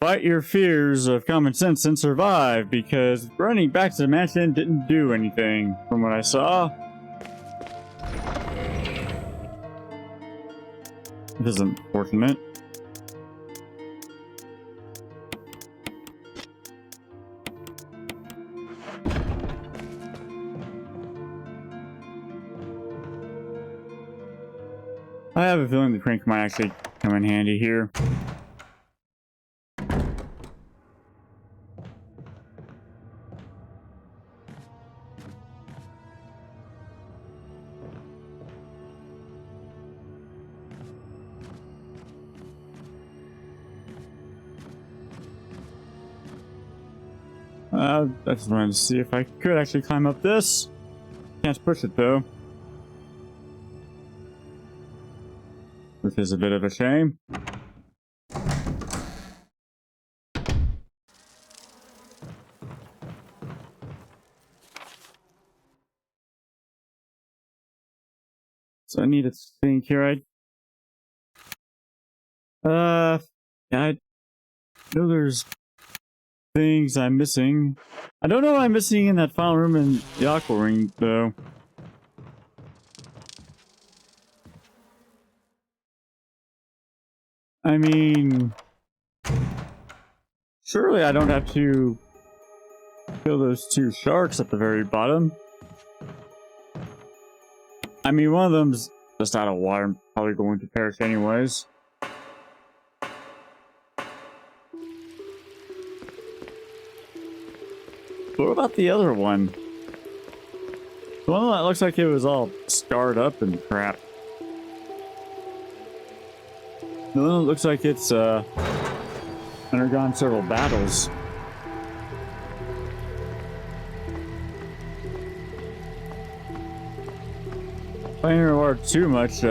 Fight your fears of common sense and survive, because running back to the mansion didn't do anything from what I saw. This is unfortunate. I have a feeling the crank might actually come in handy here. I just wanted to see if I could actually climb up this. Can't push it though. Which is a bit of a shame. So I need to think here. I know there's things I'm missing. I don't know what I'm missing in that final room in the aqua ring though. I mean, surely I don't have to kill those two sharks at the very bottom. I mean, one of them's just out of water and probably going to perish anyways. What about the other one? The one that looks like it was all scarred up and crap. The one that looks like it's undergone several battles. Playing her water too much,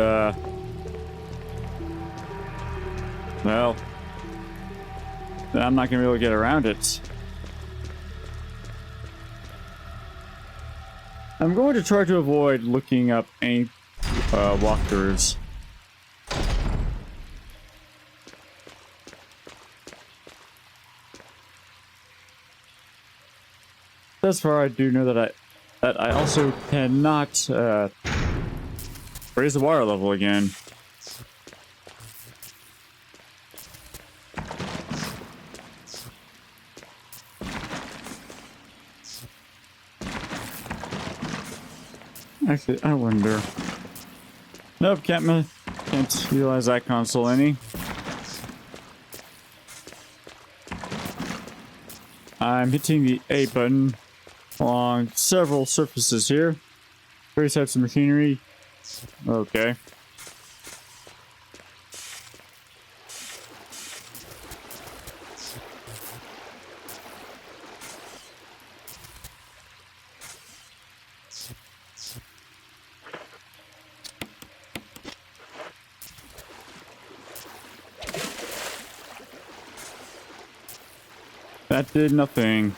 well, I'm not gonna be able to get around it. I'm going to try to avoid looking up any walkthroughs. Thus far, I do know that I also cannot raise the water level again. Actually, I wonder. Nope, can't utilize that console any. I'm hitting the A button along several surfaces here. Various types of machinery. Okay. That did nothing.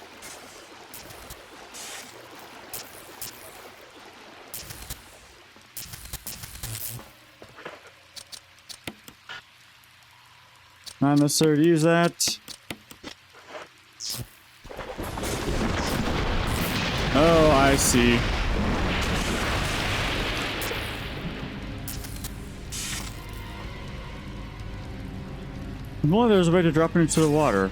Not necessary to use that. Oh, I see. Well, there's a way to drop it into the water.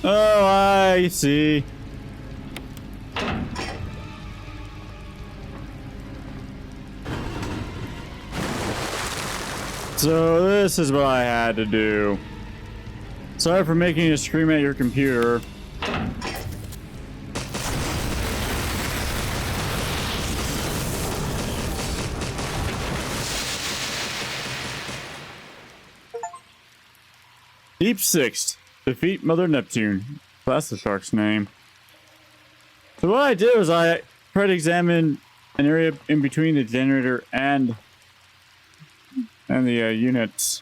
Oh, I see. So this is what I had to do. Sorry for making you scream at your computer. Deep Sixth. Defeat Mother Neptune. That's the shark's name. So what I did was I tried to examine an area in between the generator and the units.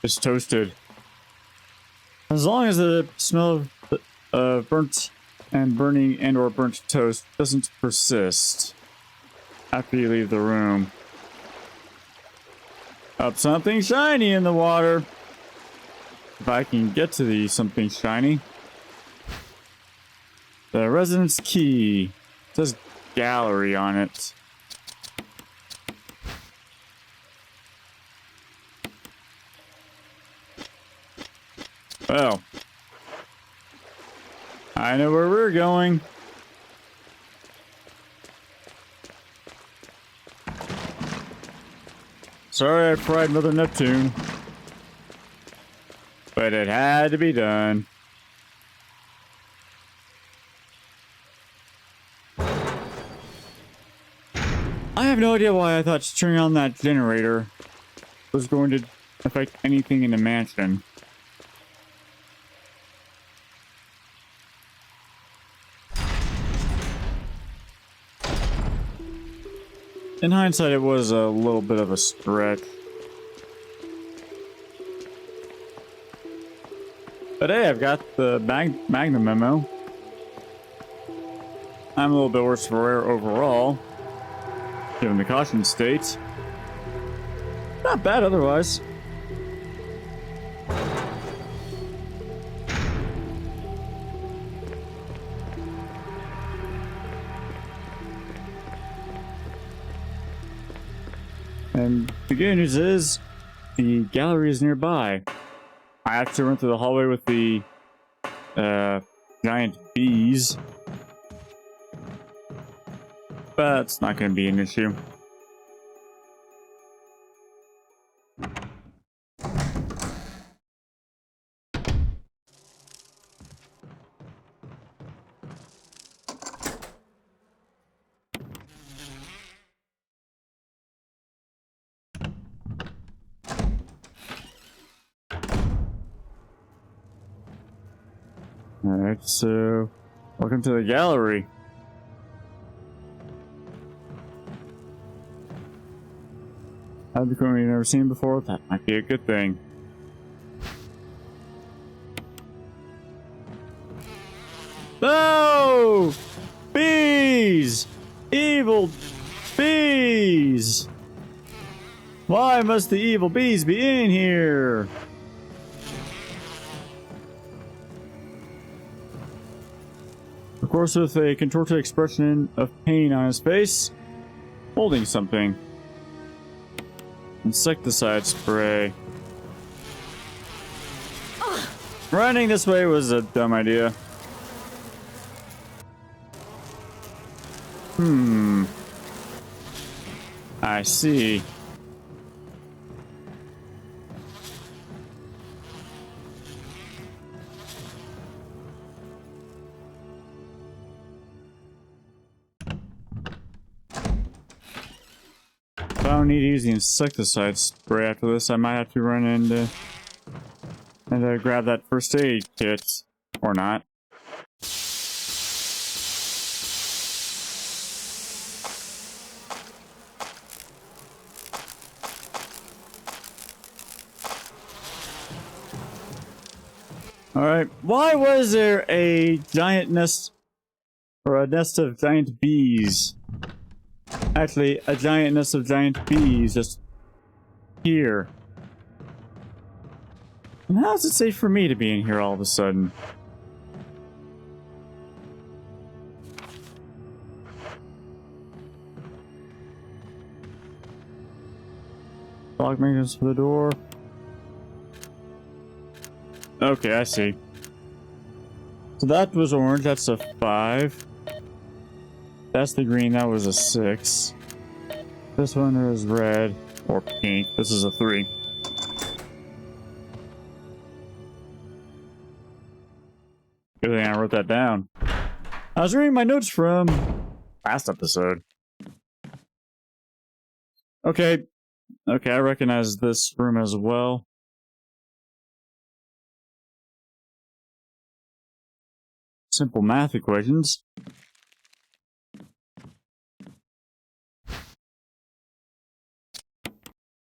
Just toasted. As long as the smell of burnt and burning and or burnt toast doesn't persist after you leave the room. Up something shiny in the water. If I can get to the something shiny. The residence key. It says gallery on it. Well, I know where we're going. Sorry I fried Mother Neptune. But it had to be done. I have no idea why I thought turning on that generator was going to affect anything in the mansion. In hindsight, it was a little bit of a stretch. But hey, I've got the Magnum memo. I'm a little bit worse for wear overall, given the caution state. Not bad otherwise. And the good news is, the gallery is nearby. I actually went through the hallway with the giant bees. But it's not going to be an issue. Alright, so welcome to the gallery. I've become we've never seen before. That might be a good thing. No! Bees! Evil bees! Why must the evil bees be in here? Of course, with a contorted expression of pain on his face, holding something. Insecticide spray. Running this way was a dumb idea. I see. If I don't need to use the insecticide spray after this, I might have to run and grab that first aid kit. Or not. Alright, why was there a giant nest, or a nest of giant bees? Actually, a giant nest of giant bees just here. And how is it safe for me to be in here all of a sudden? Lock maintenance for the door. Okay, I see. So that was orange, that's a 5. That's the green, that was a 6. This one is red, or pink, this is a 3. Good thing I wrote that down. I was reading my notes from last episode. Okay, I recognize this room as well. Simple math equations.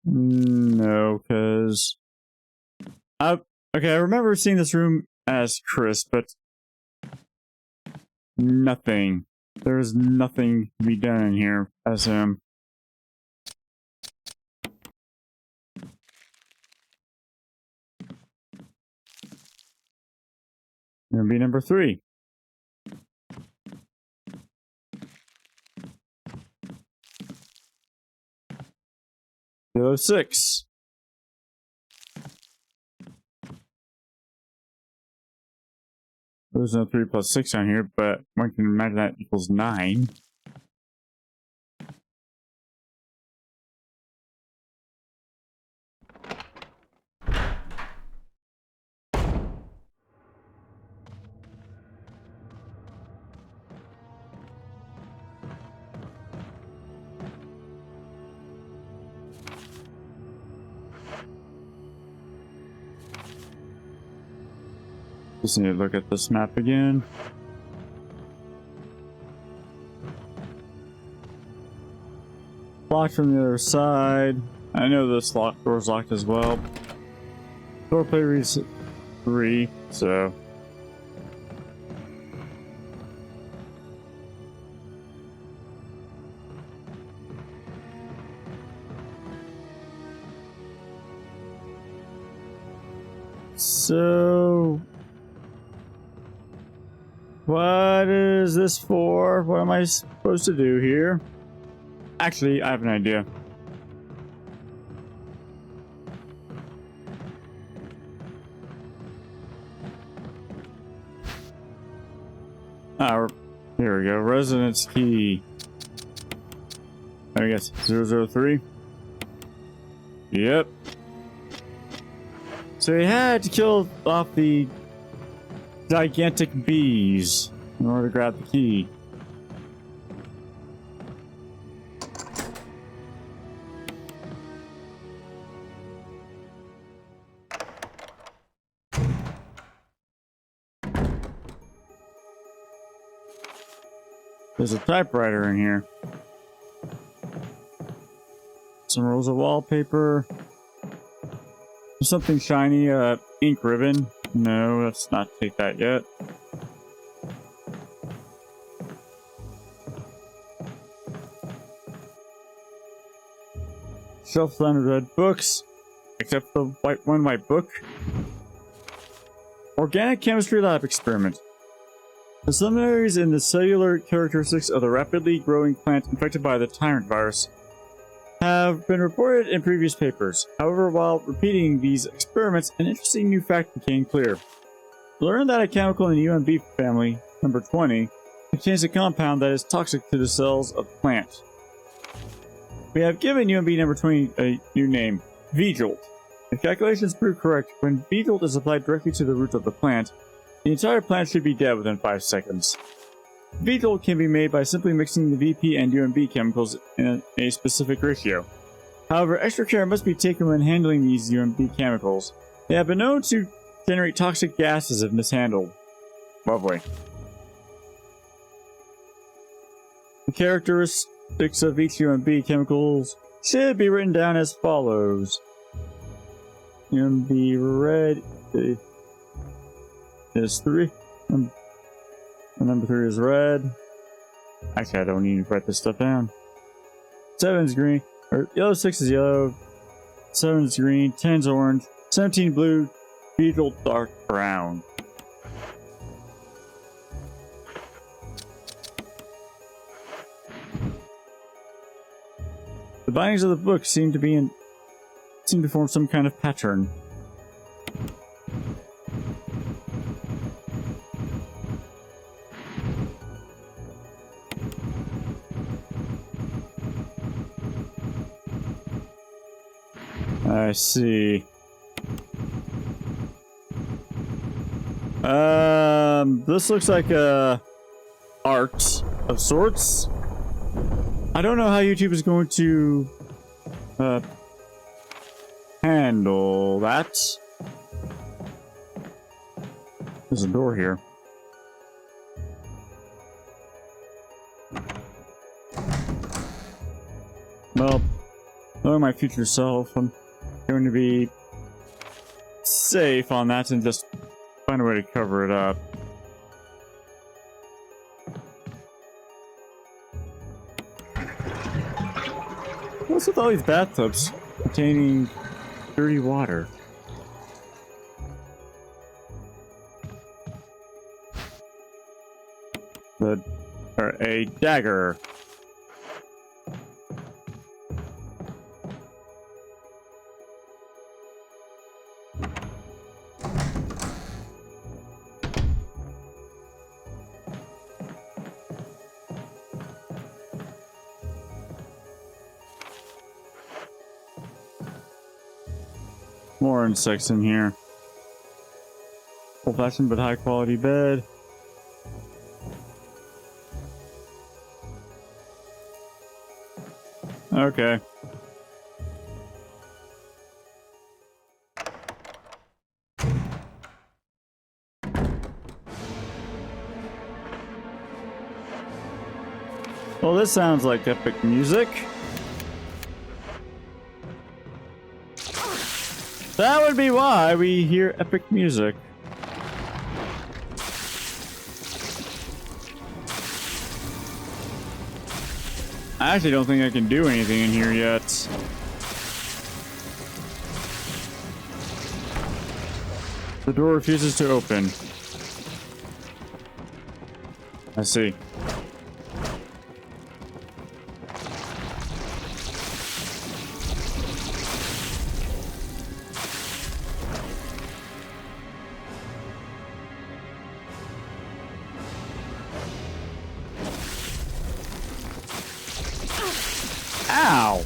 No, because... Okay, I remember seeing this room as Chris, but... nothing. There is nothing to be done in here as him. Gonna be number 3. Yellow 6. There's no 3 plus 6 on here, but one can imagine that equals 9. Just need to look at this map again. Locked from the other side. I know this door's locked as well. Door play reads 3, so. So. What is this for? What am I supposed to do here? Actually, I have an idea. Here we go. Residence key. I guess 003. Yep. So he had to kill off the gigantic bees in order to grab the key. There's a typewriter in here. Some rolls of wallpaper. Something shiny, ink ribbon. No, let's not take that yet. Shelf full of red books, except the one white book. Organic chemistry lab experiment. The similarities in the cellular characteristics of the rapidly growing plant infected by the tyrant virus have been reported in previous papers. However, while repeating these experiments, an interesting new fact became clear. Learn that a chemical in the UMB family, number 20, contains a compound that is toxic to the cells of the plant. We have given UMB number 20 a new name, V-JOLT. If calculations prove correct, when V-JOLT is applied directly to the root of the plant, the entire plant should be dead within 5 seconds. V-JOLT can be made by simply mixing the VP and UMB chemicals in a specific ratio. However, extra care must be taken when handling these UMB chemicals. They have been known to generate toxic gases if mishandled. Lovely. The characteristics of each UMB chemicals should be written down as follows. UMB red is 3. Number 3 is red. Actually, I don't need to write this stuff down. 7 is green. Or yellow 6 is yellow. 7 is green. 10 is orange. 17 blue. V-JOLT dark brown. The bindings of the book seem to form some kind of pattern. I see. This looks like a art of sorts. I don't know how YouTube is going to handle that. There's a door here. Well, knowing my future self, I'm going to be safe on that and just find a way to cover it up. What's with all these bathtubs containing dirty water? Or a dagger. More insects in here. Old-fashioned but high-quality bed. Okay. Well, this sounds like epic music. That would be why we hear epic music. I actually don't think I can do anything in here yet. The door refuses to open. I see. Ow!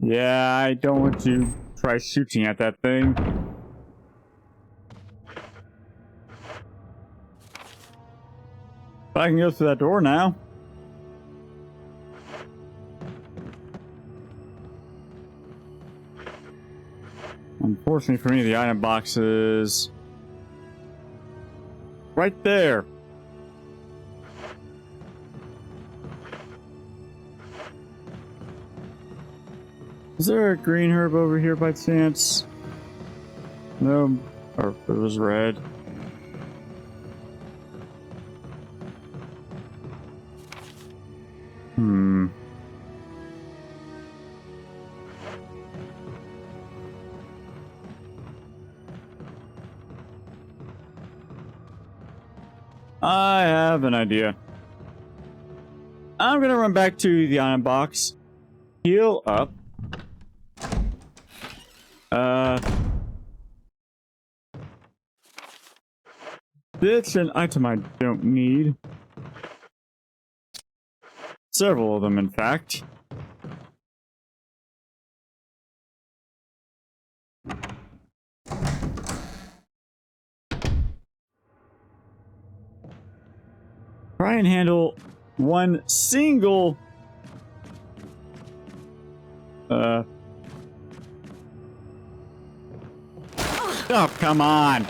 Yeah, I don't want to try shooting at that thing. But I can go through that door now. Unfortunately for me, the item box is right there. Is there a green herb over here by chance? No, or it was red. I have an idea. I'm gonna run back to the item box, heal up. This an item I don't need. Several of them, in fact. Try and handle one single oh, come on.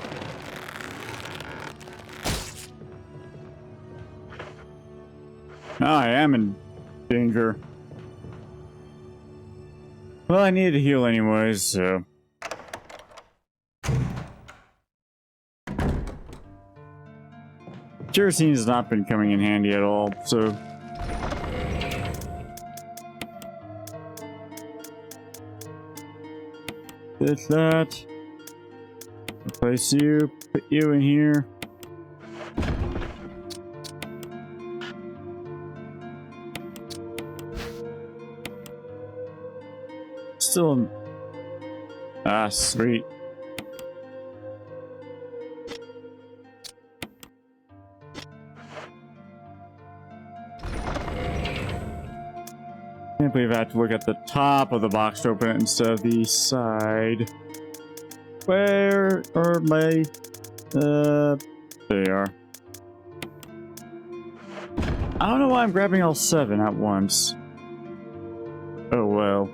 I am in danger. Well, I need to heal anyways, so. Kerosene has not been coming in handy at all, so. Ditch that. Replace you, put you in here. Still. Ah, sweet. Can't believe I have to look at the top of the box to open it instead of the side. Where are my... there they are. I don't know why I'm grabbing all 7 at once. Oh well.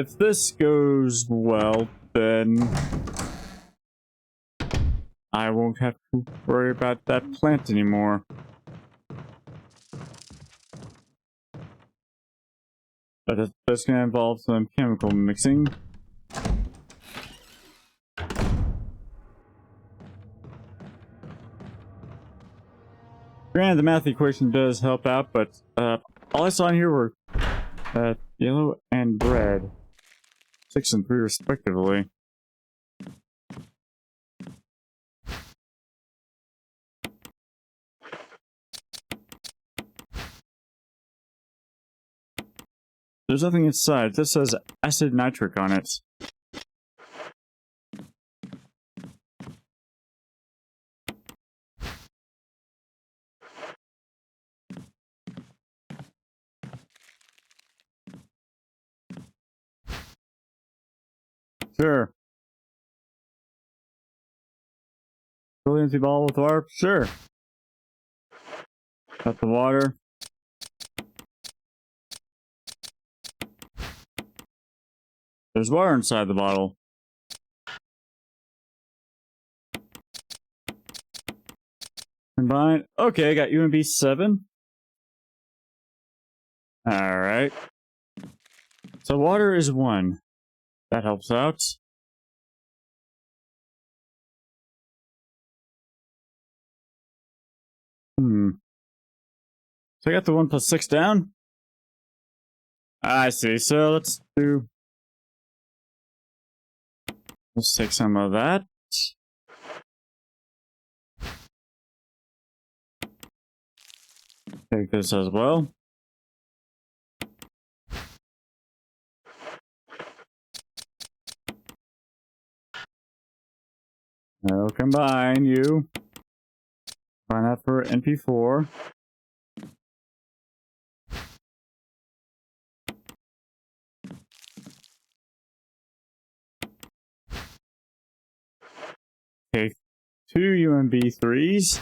if this goes well, then I won't have to worry about that plant anymore. But that's going to involve some chemical mixing. Granted, the math equation does help out, but all I saw in here were yellow and red. 6 and 3 respectively. There's nothing inside. This says acid nitric on it. Sure. Fill the empty bottle with water? Sure. Got the water. There's water inside the bottle. Combine. Okay, got UMB 7. Alright. So water is 1. That helps out. So I got the 1 plus 6 down? I see. So let's take some of that. Take this as well. I'll combine you. Combine that for NP4. Take 2 UMB3s.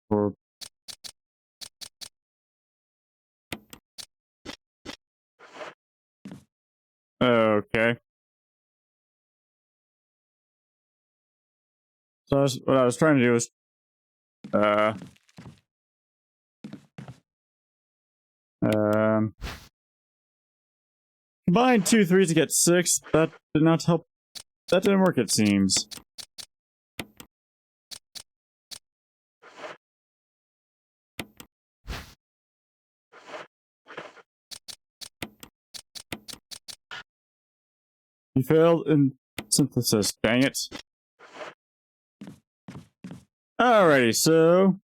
For okay. So what I was trying to do is combine 2 3s to get 6. That did not help. That didn't work, it seems. You failed in synthesis. Dang it. Alrighty, so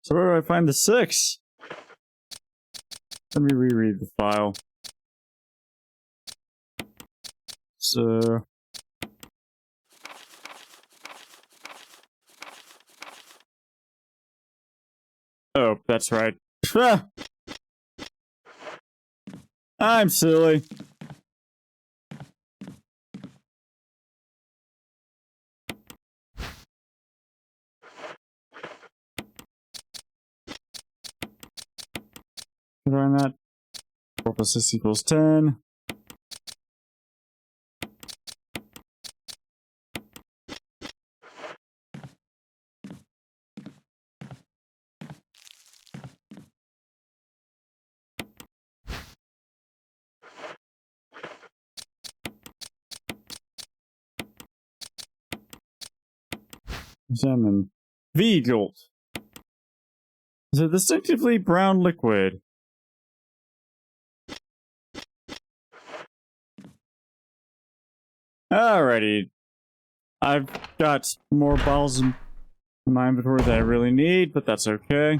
where do I find the 6? Let me reread the file. So oh, that's right. I'm silly. Combine that. 4 plus 6 equals 10. Examine. V-JOLT. Is a distinctively brown liquid. Alrighty. I've got more bottles in my inventory that I really need, but that's okay.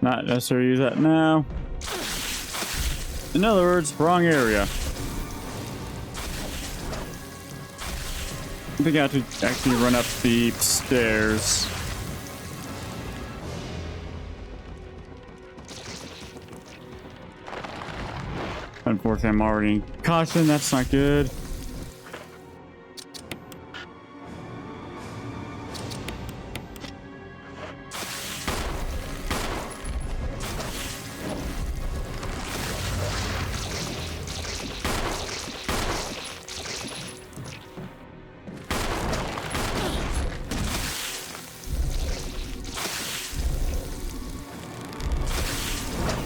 Not necessarily use that now. In other words, wrong area. I think I have to actually run up the stairs. Unfortunately, I'm already in caution. That's not good.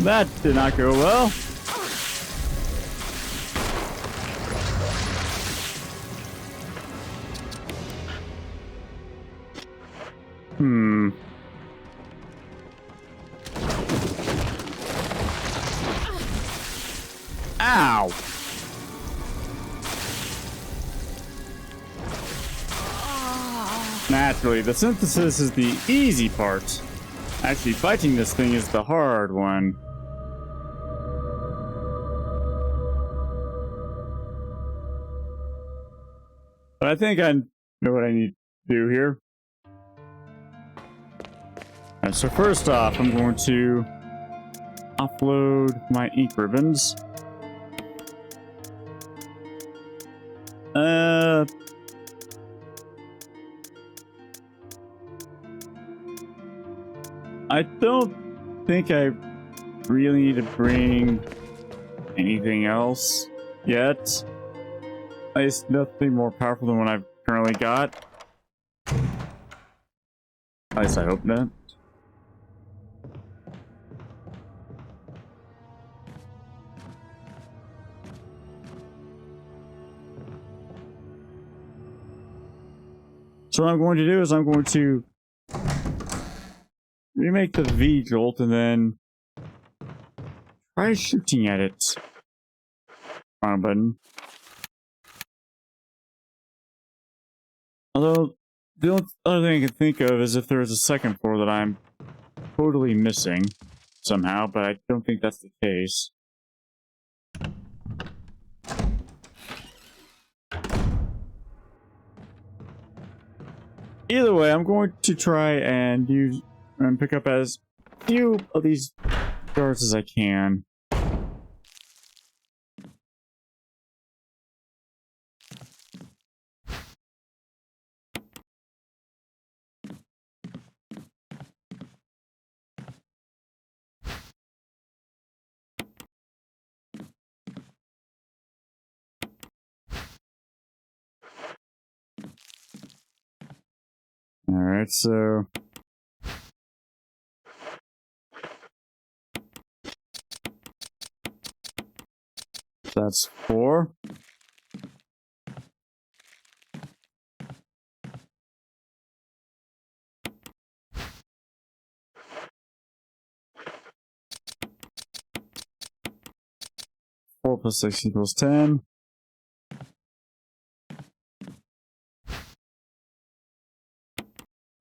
That did not go well. Ow! Naturally, the synthesis is the easy part. Actually, fighting this thing is the hard one. But I think I know what I need to do here. Alright, so first off, I'm going to offload my ink ribbons. I don't think I really need to bring anything else yet. At least nothing more powerful than what I've currently got. At least I hope not. So what I'm going to do is I'm going to remake the V-JOLT and then try shooting at it. Wrong button. Although, the only other thing I can think of is if there is a second floor that I'm totally missing somehow, but I don't think that's the case. Either way, I'm going to try and use and pick up as few of these guards as I can. Alright, so that's 4. Four plus 6 equals 10.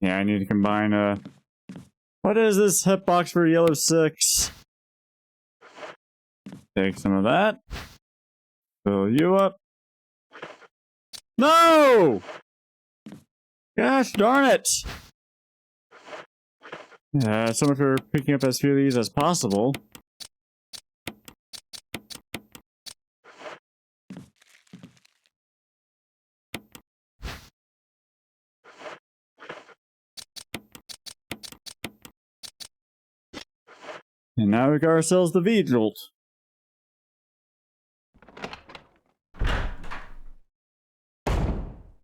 Yeah, I need to combine, what is this hitbox for yellow 6? Take some of that. Fill you up. No! Gosh darn it! Yeah, so much for picking up as few of these as possible. And now we got ourselves the V-JOLT.